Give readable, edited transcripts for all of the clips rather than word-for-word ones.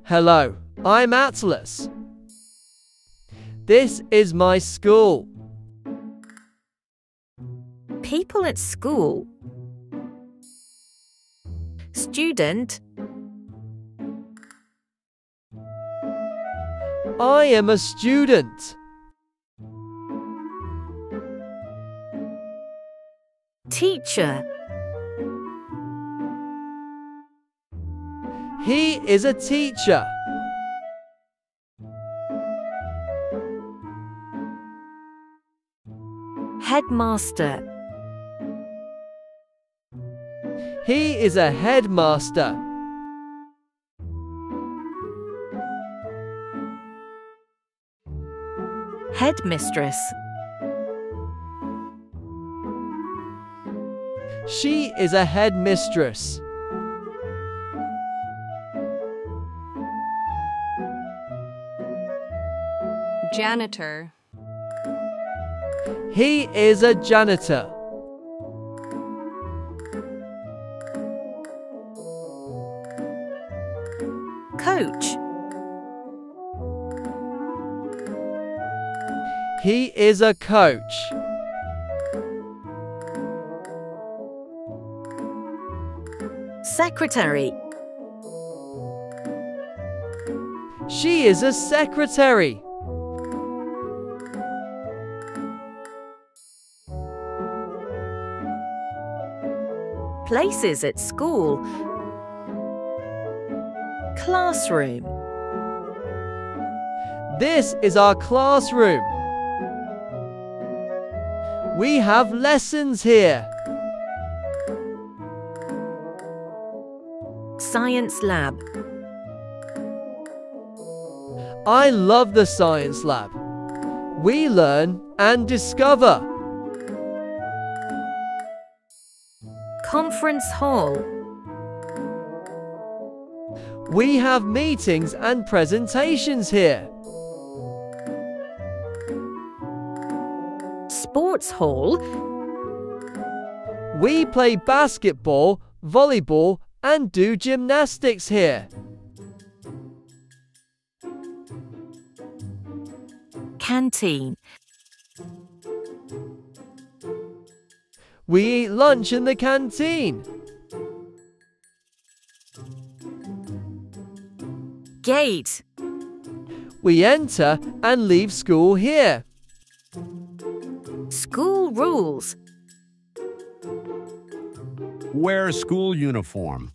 Hello, I'm Atlas. This is my school. People at school. Student. I am a student. Teacher. He is a teacher. Headmaster. He is a headmaster. Headmistress. She is a headmistress. Janitor. He is a janitor. Coach. He is a coach. Secretary. She is a secretary. Places at school. Classroom. This is our classroom. We have lessons here. Science lab. I love the science lab. We learn and discover. Conference hall. We have meetings and presentations here. Sports hall. We play basketball, volleyball, and do gymnastics here. Canteen. We eat lunch in the canteen. Gate. We enter and leave school here. School rules. Wear school uniform.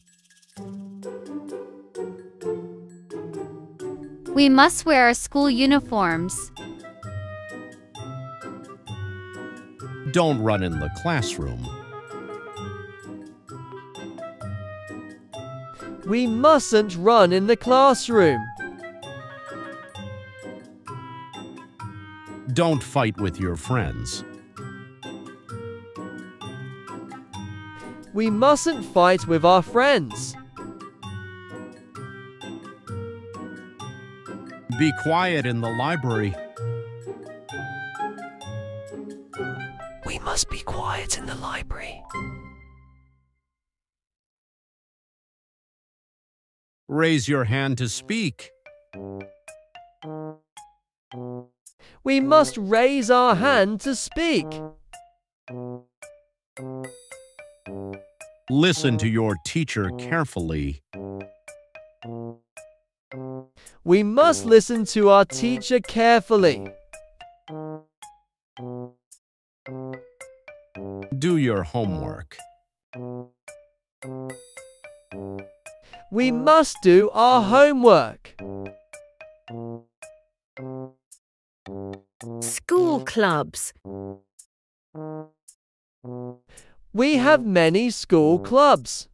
We must wear our school uniforms. Don't run in the classroom. We mustn't run in the classroom. Don't fight with your friends. We mustn't fight with our friends. Be quiet in the library. We must be quiet in the library. Raise your hand to speak. We must raise our hand to speak. Listen to your teacher carefully. We must listen to our teacher carefully. Do your homework. We must do our homework. School clubs. We have many school clubs.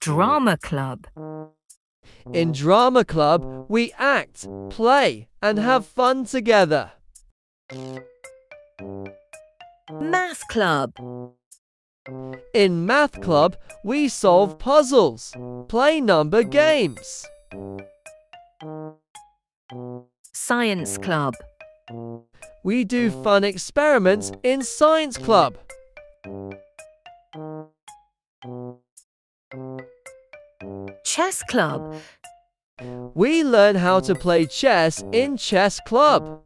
Drama club. In drama club, we act, play, and have fun together. Math club. In math club, we solve puzzles, play number games. Science club. We do fun experiments in science club. Chess club. We learn how to play chess in chess club.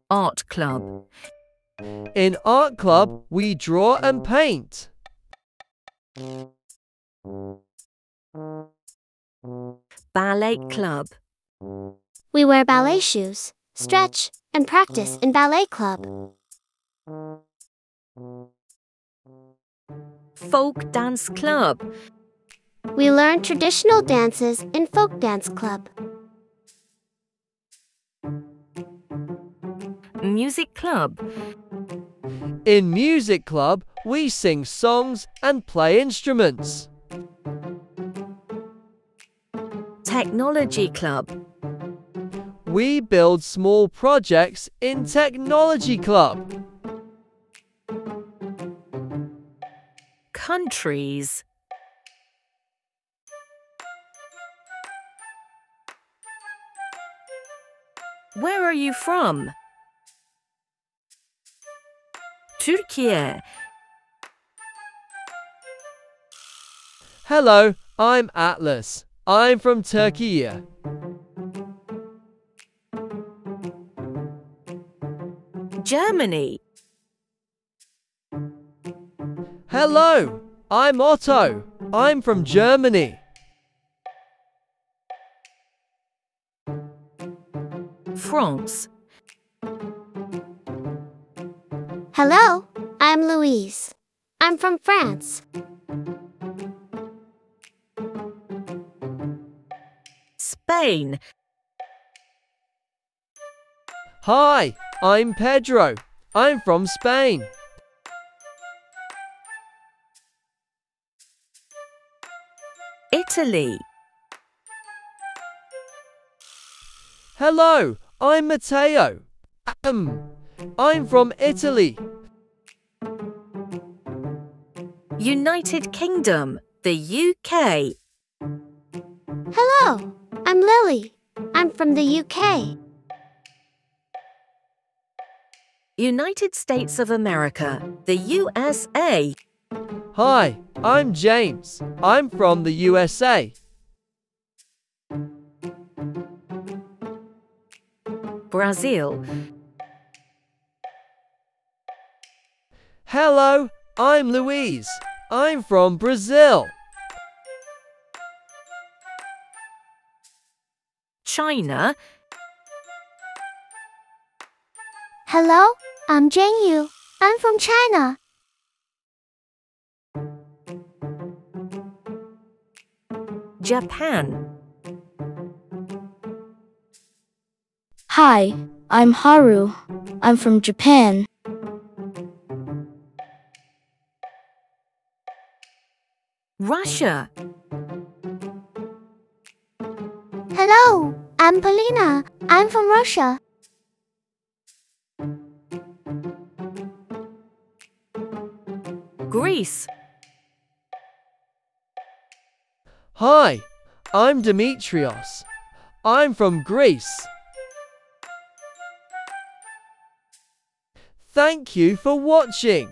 Art club. In art club, we draw and paint. Ballet club. We wear ballet shoes, stretch, and practice in ballet club. Folk dance club. We learn traditional dances in folk dance club. Music club. In music club, we sing songs and play instruments. Technology club. We build small projects in technology club. Countries. Where are you from? Türkiye. Hello, I'm Atlas. I'm from Turkey. Germany. Hello, I'm Otto. I'm from Germany. France. Hello, I'm Louise. I'm from France. Spain. Hi, I'm Pedro. I'm from Spain. Italy. Hello, I'm Matteo. I'm from Italy. United Kingdom. The UK. Hello, I'm Lily. I'm from the UK. United States of America. The USA. Hi, I'm James. I'm from the USA. Brazil. Hello, I'm Louise. I'm from Brazil. China. Hello, I'm Jane Yu. I'm from China. Japan. Hi, I'm Haru. I'm from Japan. Russia. Hello, I'm Polina. I'm from Russia. Greece. Hi, I'm Demetrios. I'm from Greece. Thank you for watching.